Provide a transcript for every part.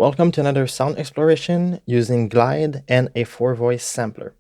Welcome to another sound exploration using Glide and a 4-voice sampler.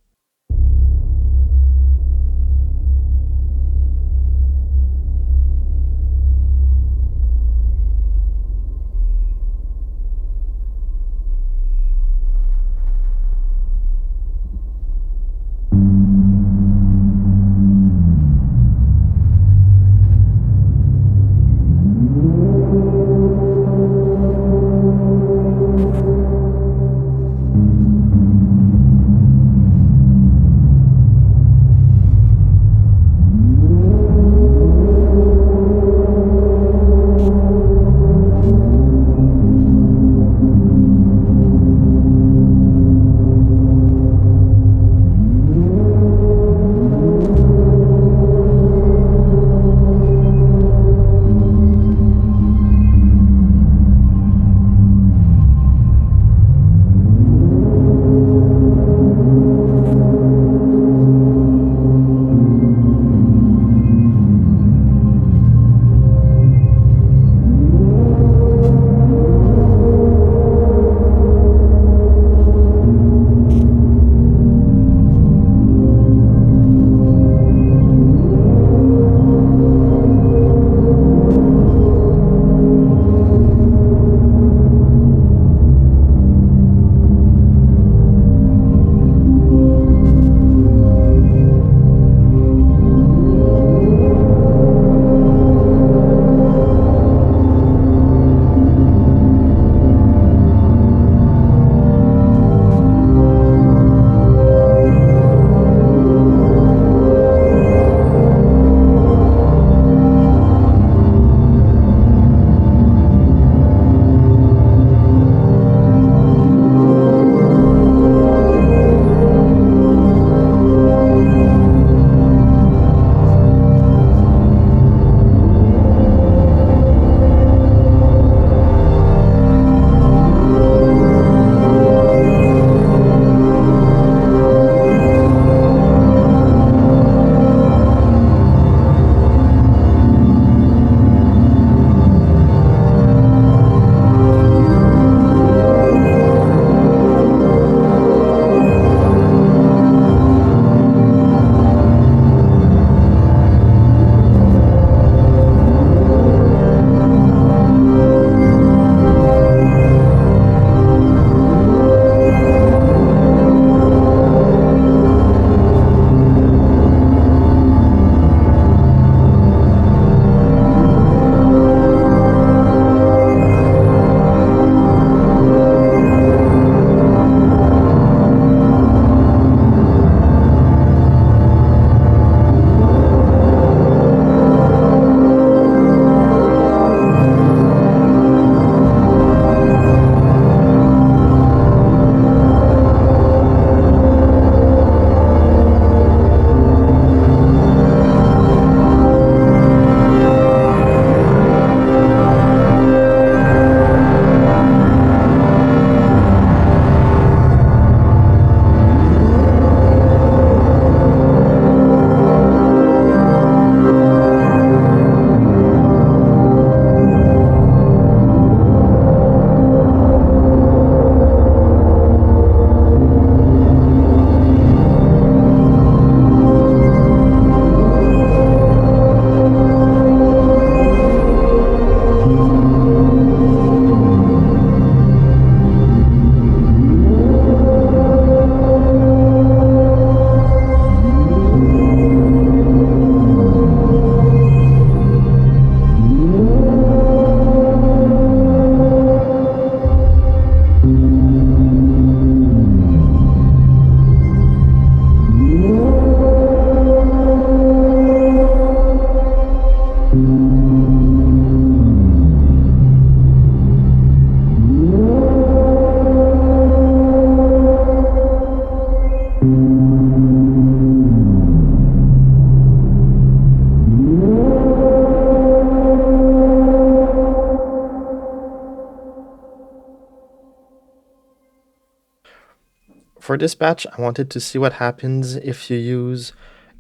For this batch, I wanted to see what happens if you use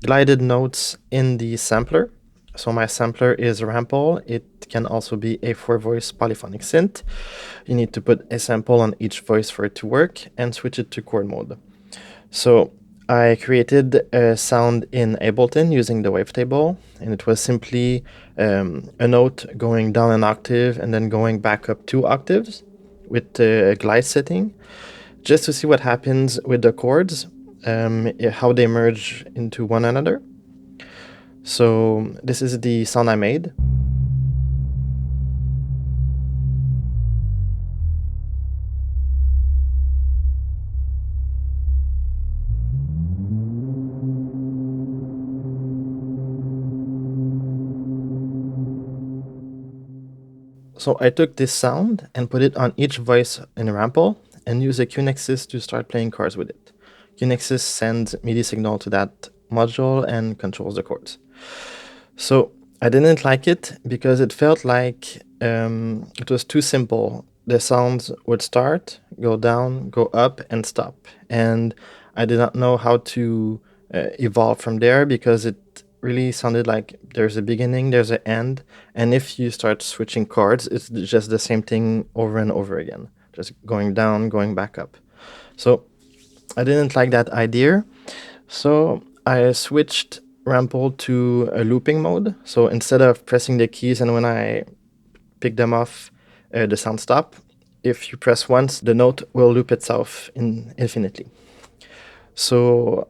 glided notes in the sampler. So my sampler is Rample. It can also be a 4-voice polyphonic synth. You need to put a sample on each voice for it to work and switch it to chord mode. So I created a sound in Ableton using the wavetable, and it was simply a note going down an octave and then going back up 2 octaves with a glide setting, just to see what happens with the chords, how they merge into one another. So this is the sound I made. So I took this sound and put it on each voice in Rample and used a QNexus to start playing chords with it. QNexus sends MIDI signal to that module and controls the chords. So I didn't like it because it felt like it was too simple. The sounds would start, go down, go up, and stop. And I did not know how to evolve from there because it really sounded like there's a beginning, there's an end, and if you start switching chords, it's just the same thing over and over again, just going down, going back up. So I didn't like that idea, so I switched Rample to a looping mode. So instead of pressing the keys and when I pick them off, the sound stop, if you press once, the note will loop itself infinitely. So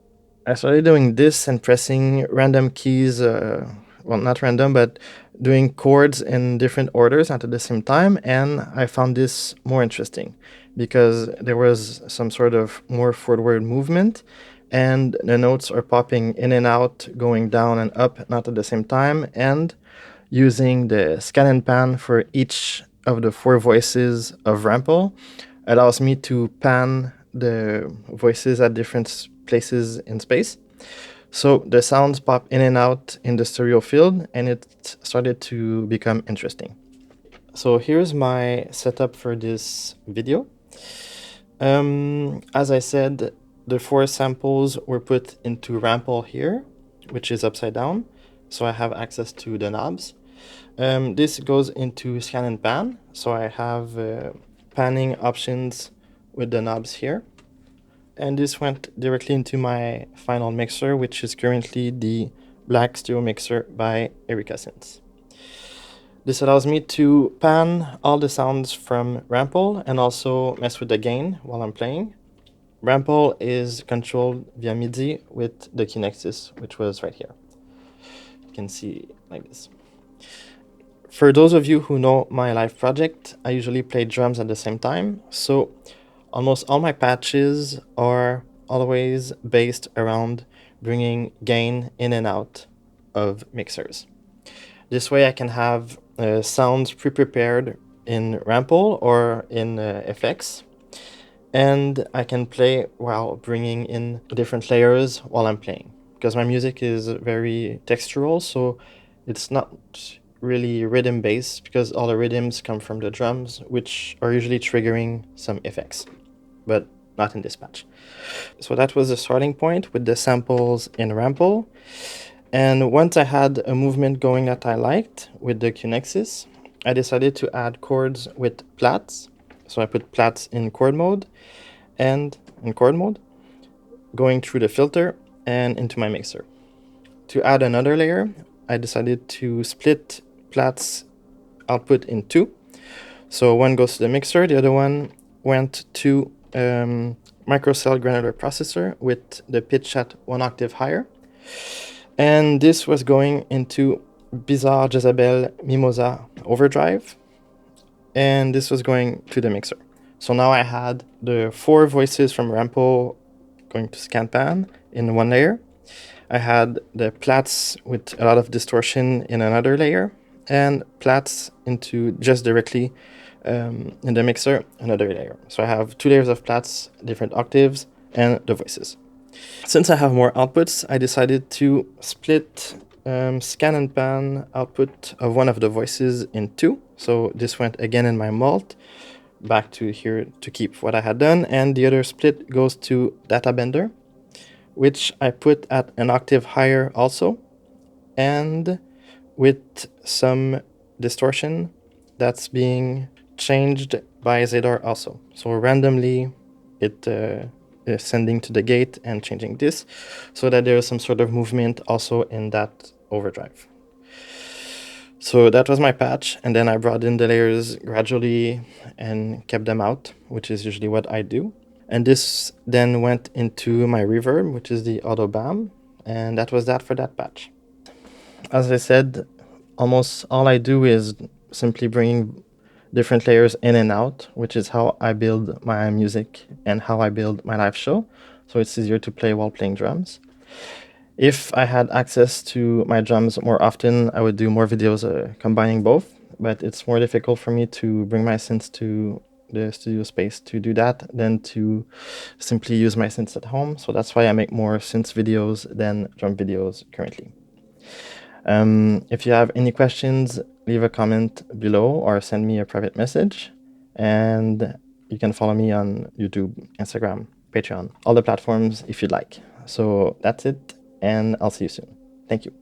I started doing this and pressing random keys, well, not random, but doing chords in different orders at the same time. And I found this more interesting because there was some sort of more forward movement and the notes are popping in and out, going down and up, not at the same time. And using the scan and pan for each of the 4 voices of Rample allows me to pan the voices at different places in space. So the sounds pop in and out in the stereo field, and it started to become interesting. So here's my setup for this video. As I said, the 4 samples were put into Rample here, which is upside down, so I have access to the knobs. This goes into scan and pan, so I have panning options with the knobs here. And this went directly into my final mixer, which is currently the Black Stereo Mixer by Erika Synths. This allows me to pan all the sounds from Rample and also mess with the gain while I'm playing. Rample is controlled via MIDI with the QNexus, which was right here. You can see like this. For those of you who know my live project, I usually play drums at the same time, so almost all my patches are always based around bringing gain in and out of mixers. This way I can have sounds pre-prepared in Rample or in FX, and I can play while bringing in different layers while I'm playing, because my music is very textural, so it's not really rhythm based because all the rhythms come from the drums, which are usually triggering some effects, but not in this patch. So that was the starting point with the samples in Rample. And once I had a movement going that I liked with the QNexus, I decided to add chords with plats. So I put plats in chord mode and in chord mode, going through the filter and into my mixer. To add another layer, I decided to split plats output in 2. So one goes to the mixer, the other one went to microcell granular processor with the pitch at 1 octave higher. And this was going into Bizarre Jezebel Mimosa Overdrive. And this was going to the mixer. So now I had the 4 voices from Rample going to ScanPan in one layer. I had the plats with a lot of distortion in another layer, and plats into just directly in the mixer, another layer. So I have 2 layers of plats, different octaves, and the voices. Since I have more outputs, I decided to split scan and pan output of one of the voices in 2. So this went again in my mult, back to here to keep what I had done, and the other split goes to Data Bender, which I put at an octave higher also. And with some distortion that's being changed by Zadar also. So randomly it is sending to the gate and changing this so that there is some sort of movement also in that overdrive. So that was my patch, and then I brought in the layers gradually and kept them out, which is usually what I do. And this then went into my reverb, which is the auto BAM, and that was that for that patch. As I said, almost all I do is simply bringing different layers in and out, which is how I build my music and how I build my live show. So it's easier to play while playing drums. If I had access to my drums more often, I would do more videos combining both, but it's more difficult for me to bring my synths to the studio space to do that than to simply use my synths at home. So that's why I make more synths videos than drum videos currently. If you have any questions, leave a comment below or send me a private message. And you can follow me on YouTube, Instagram, Patreon, all the platforms if you'd like. So that's it, and I'll see you soon. Thank you.